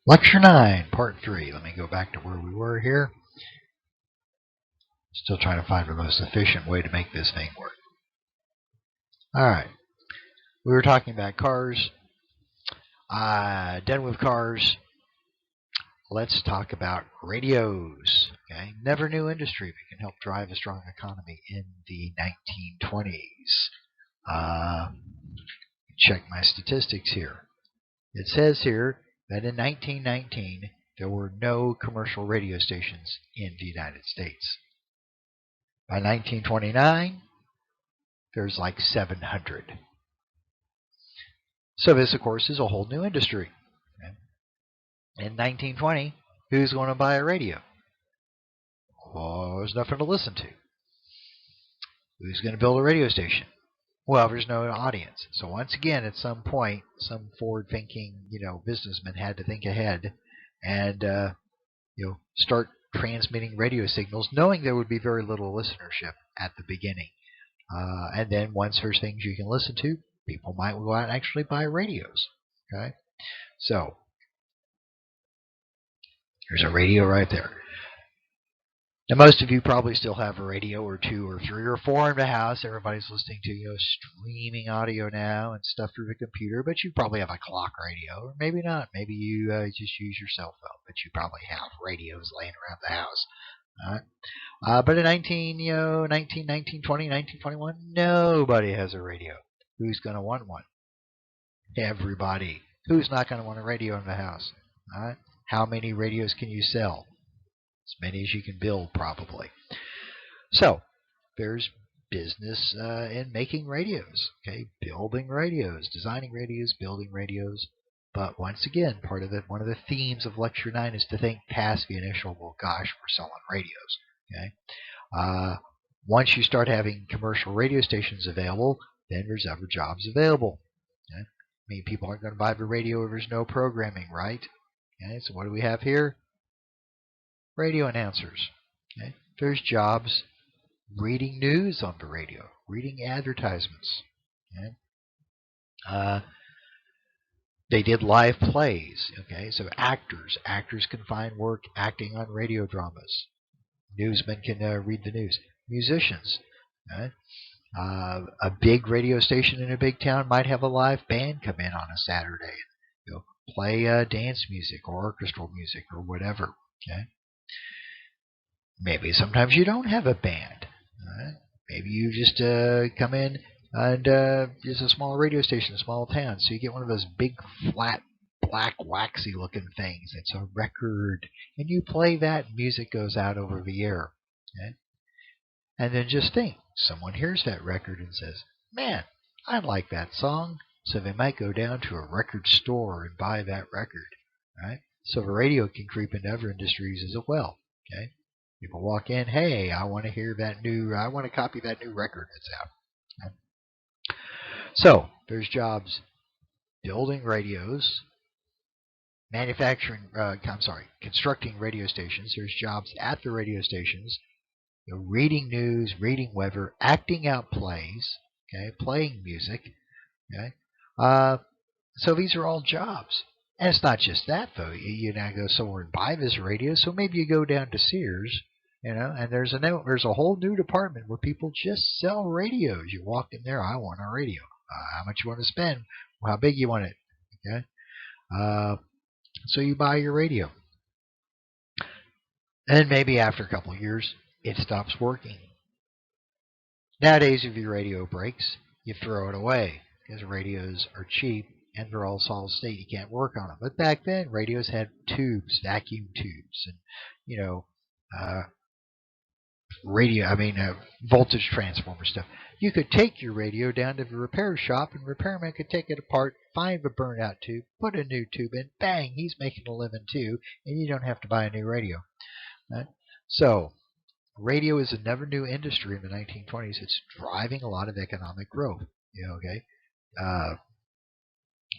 Lecture 9, Part 3. Let me go back to where we were here. Still trying to find the most efficient way to make this thing work. Alright. We were talking about cars. Done with cars. Let's talk about radios. Okay, never new industry that can help drive a strong economy in the 1920s. Check my statistics here. It says here that in 1919 there were no commercial radio stations in the United States. By 1929 there's like 700. So this, of course, is a whole new industry. Okay? In 1920, who's going to buy a radio? Oh, there's nothing to listen to. Who's going to build a radio station? Well, there's no audience. So once again, at some point, some forward-thinking, businessman had to think ahead and, start transmitting radio signals, knowing there would be very little listenership at the beginning. And then once there's things you can listen to, people might go out and actually buy radios. Okay, so there's a radio right there. Now, most of you probably still have a radio or two or three or four in the house. Everybody's listening to streaming audio now and stuff through the computer, but you probably have a clock radio, or maybe not. Maybe you just use your cell phone, but you probably have radios laying around the house. All right. But in 1920, 1921, nobody has a radio. Who's going to want one? Everybody. Who's not going to want a radio in the house? All right. How many radios can you sell? As many as you can build, probably. So there's business in making radios. Okay, building radios, designing radios, building radios. But once again, one of the themes of Lecture 9 is to think past the initial, well, gosh, we're selling radios. Okay, once you start having commercial radio stations available, then there's other jobs available. Okay? I mean, people aren't going to buy the radio if there's no programming, right? Okay, so what do we have here? Radio announcers. Okay? There's jobs reading news on the radio, reading advertisements. Okay? They did live plays. Okay, so actors can find work acting on radio dramas. Newsmen can read the news. Musicians. Okay? A big radio station in a big town might have a live band come in on a Saturday and play dance music or orchestral music or whatever. Okay? Maybe sometimes you don't have a band. Right? Maybe you just come in and it's a small radio station, a small town, so you get one of those big, flat, black, waxy looking things. It's a record, and you play that, and music goes out over the air. Okay? And then just think, someone hears that record and says, man, I like that song, so they might go down to a record store and buy that record. Right? So the radio can creep into other industries as well. Okay? People walk in, hey, I want to copy that new record that's out. Okay? So there's jobs building radios, constructing radio stations. There's jobs at the radio stations, reading news, reading weather, acting out plays, okay, playing music. Okay, so these are all jobs. And it's not just that, though. You now go somewhere and buy this radio, so maybe you go down to Sears, and there's a whole new department where people just sell radios. You walk in there, I want a radio. How much you want to spend? How big you want it? Okay, so you buy your radio, and maybe after a couple of years, it stops working. Nowadays, if your radio breaks, you throw it away because radios are cheap. And they're all solid state. You can't work on them. But back then, radios had tubes, vacuum tubes, and voltage transformer stuff. You could take your radio down to the repair shop, and the repairman could take it apart, find the burnout tube, put a new tube in, bang, he's making a living too, and you don't have to buy a new radio. Right? So, radio is a never new industry in the 1920s. It's driving a lot of economic growth. Okay.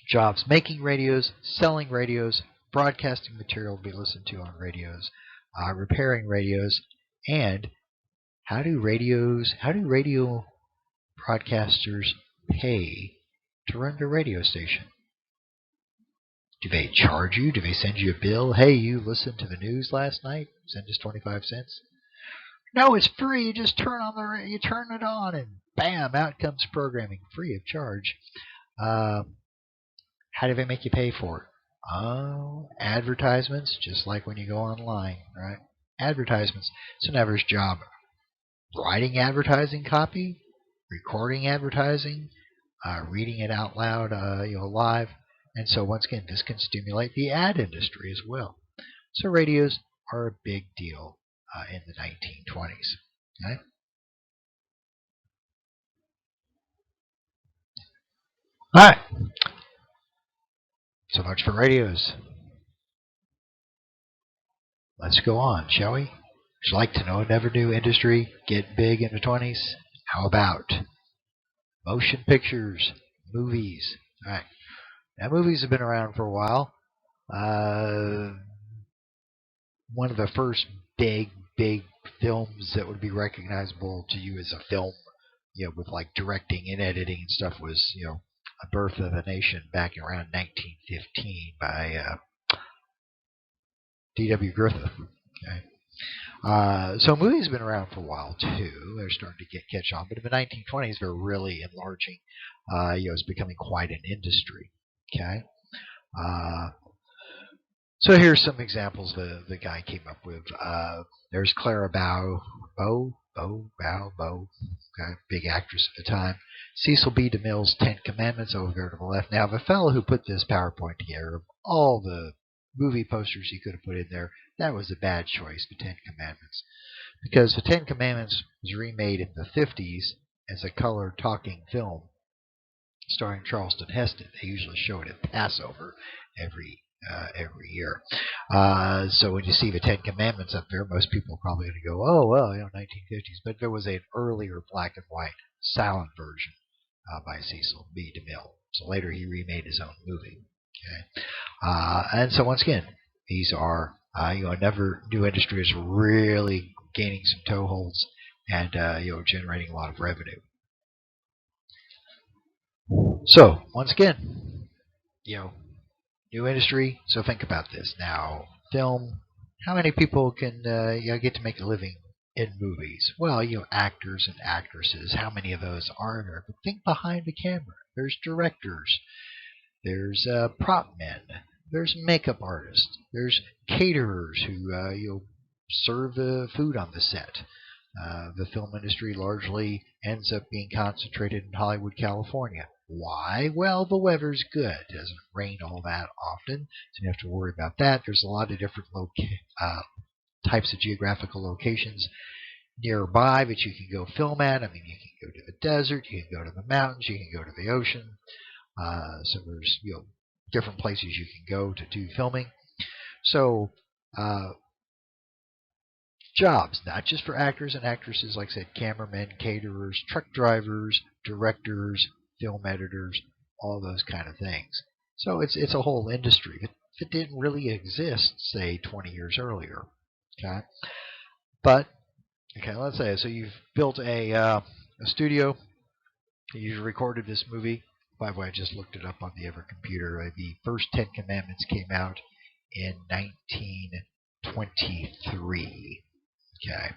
Jobs making radios, selling radios, broadcasting material to be listened to on radios, repairing radios, and how do radio broadcasters pay to run their radio station? Do they charge you? Do they send you a bill? Hey, you listened to the news last night? Send us 25 cents. No, it's free. You just you turn it on, and bam, out comes programming, free of charge. How do they make you pay for it? Oh, advertisements, just like when you go online, right? Advertisements. So now there's job writing advertising copy, recording advertising, reading it out loud, live. And so once again, this can stimulate the ad industry as well. So radios are a big deal in the 1920s. Okay? All right. So much for radios. Let's go on, shall we? Would you like to know another new industry get big in the 20s? How about motion pictures, movies? All right. Now, movies have been around for a while. One of the first big films that would be recognizable to you as a film, with like directing and editing and stuff was, A Birth of a Nation back around 1915 by D.W. Griffith. Okay. So movies have been around for a while too. They're starting to catch on, but in the 1920s they're really enlarging. It's becoming quite an industry. Okay. So here's some examples the guy came up with. There's Clara Bow. Okay, big actress at the time. Cecil B. DeMille's Ten Commandments over there to the left. Now, the fellow who put this PowerPoint together, of all the movie posters he could have put in there, that was a bad choice, the Ten Commandments. Because the Ten Commandments was remade in the 50s as a color talking film starring Charleston Heston. They usually show it at Passover every year. So when you see the Ten Commandments up there, most people are probably going to go, oh, well, 1950s. But there was an earlier black and white silent version by Cecil B. DeMille. So later he remade his own movie. Okay. And so once again, these are, another new industry is really gaining some toeholds and, generating a lot of revenue. So once again, new industry. So think about this now. Film. How many people can get to make a living in movies? Well, actors and actresses. How many of those are there? But think behind the camera. There's directors. There's prop men. There's makeup artists. There's caterers who serve the food on the set. The film industry largely ends up being concentrated in Hollywood, California. Why? Well, the weather's good. It doesn't rain all that often, so you don't have to worry about that. There's a lot of different types of geographical locations nearby that you can go film at. I mean, you can go to the desert, you can go to the mountains, you can go to the ocean. So there's different places you can go to do filming. So jobs, not just for actors and actresses, like I said, cameramen, caterers, truck drivers, directors, film editors, all those kind of things. So it's a whole industry that didn't really exist, say, 20 years earlier. Okay, but let's say so you've built a studio. You recorded this movie. By the way, I just looked it up on the other computer. The first Ten Commandments came out in 1923. Okay.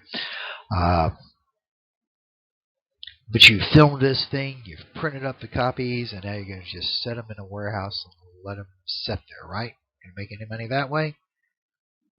But you filmed this thing, you've printed up the copies, and now you're going to just set them in a warehouse and let them sit there, right? You make any money that way?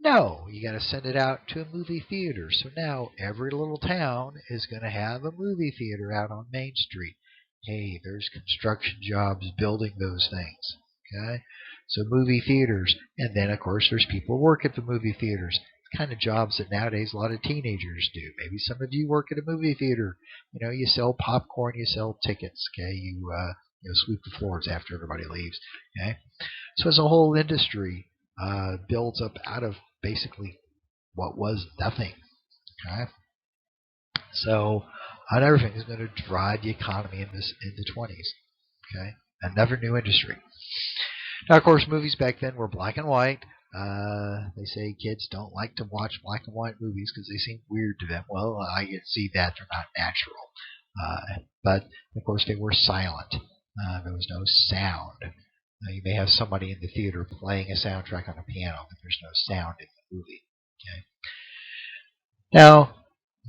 No, you got to send it out to a movie theater. So now every little town is going to have a movie theater out on Main Street. Hey, there's construction jobs building those things. Okay? So movie theaters. And then, of course, there's people who work at the movie theaters. Kind of jobs that nowadays a lot of teenagers do. Maybe some of you work at a movie theater. You sell popcorn, you sell tickets. Okay, you sweep the floors after everybody leaves. Okay, so as a whole industry builds up out of basically what was nothing. Okay, so another thing is going to drive the economy in the 20s. Okay, another new industry. Now, of course, movies back then were black and white. They say kids don't like to watch black and white movies because they seem weird to them. Well, I can see that. They're not natural. But, of course, they were silent. There was no sound. You may have somebody in the theater playing a soundtrack on a piano, but there's no sound in the movie. Okay. Now,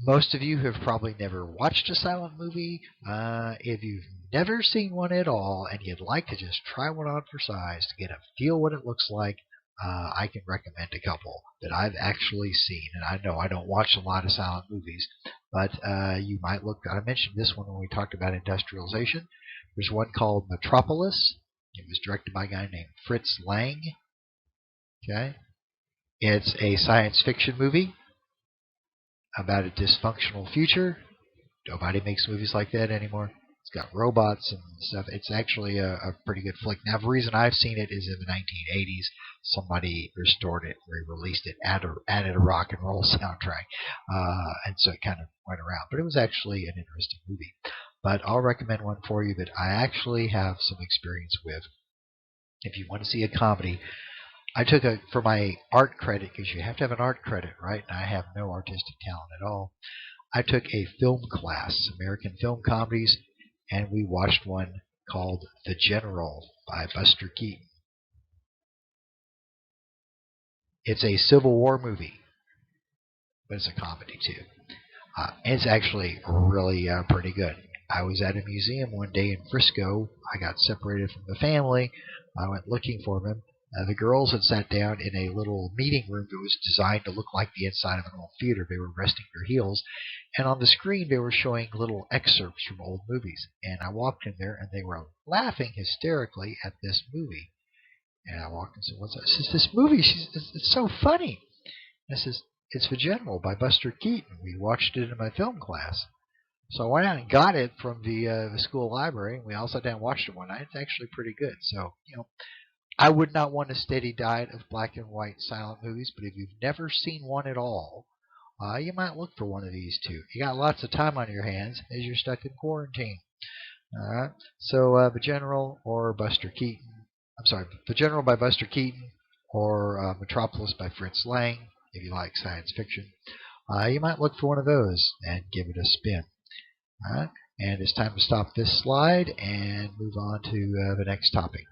most of you have probably never watched a silent movie. If you've never seen one at all and you'd like to just try one on for size to get a feel what it looks like, I can recommend a couple that I've actually seen. And I know I don't watch a lot of silent movies, but you might look. I mentioned this one when we talked about industrialization. There's one called Metropolis. It was directed by a guy named Fritz Lang. Okay, it's a science fiction movie about a dysfunctional future. Nobody makes movies like that anymore. It's got robots and stuff. It's actually a pretty good flick. Now, the reason I've seen it is in the 1980s. Somebody restored it, re-released it, added a rock and roll soundtrack, and so it kind of went around. But it was actually an interesting movie. But I'll recommend one for you that I actually have some experience with. If you want to see a comedy, I took for my art credit, because you have to have an art credit, right? And I have no artistic talent at all. I took a film class, American film comedies, and we watched one called The General by Buster Keaton. It's a Civil War movie, but it's a comedy too. It's actually really pretty good. I was at a museum one day in Frisco. I got separated from the family. I went looking for them. The girls had sat down in a little meeting room that was designed to look like the inside of an old theater. They were resting their heels. And on the screen, they were showing little excerpts from old movies. And I walked in there, and they were laughing hysterically at this movie. And I walked in and said, "What's that?" She says, "This movie, it's so funny." And I says, "It's The General by Buster Keaton. We watched it in my film class." So I went out and got it from the school library. We all sat down and watched it one night. It's actually pretty good. So, I would not want a steady diet of black and white silent movies, but if you've never seen one at all, you might look for one of these two. You got lots of time on your hands as you're stuck in quarantine. All right. So The General or Buster Keaton. I'm sorry, The General by Buster Keaton or Metropolis by Fritz Lang. If you like science fiction, you might look for one of those and give it a spin. All right. And it's time to stop this slide and move on to the next topic.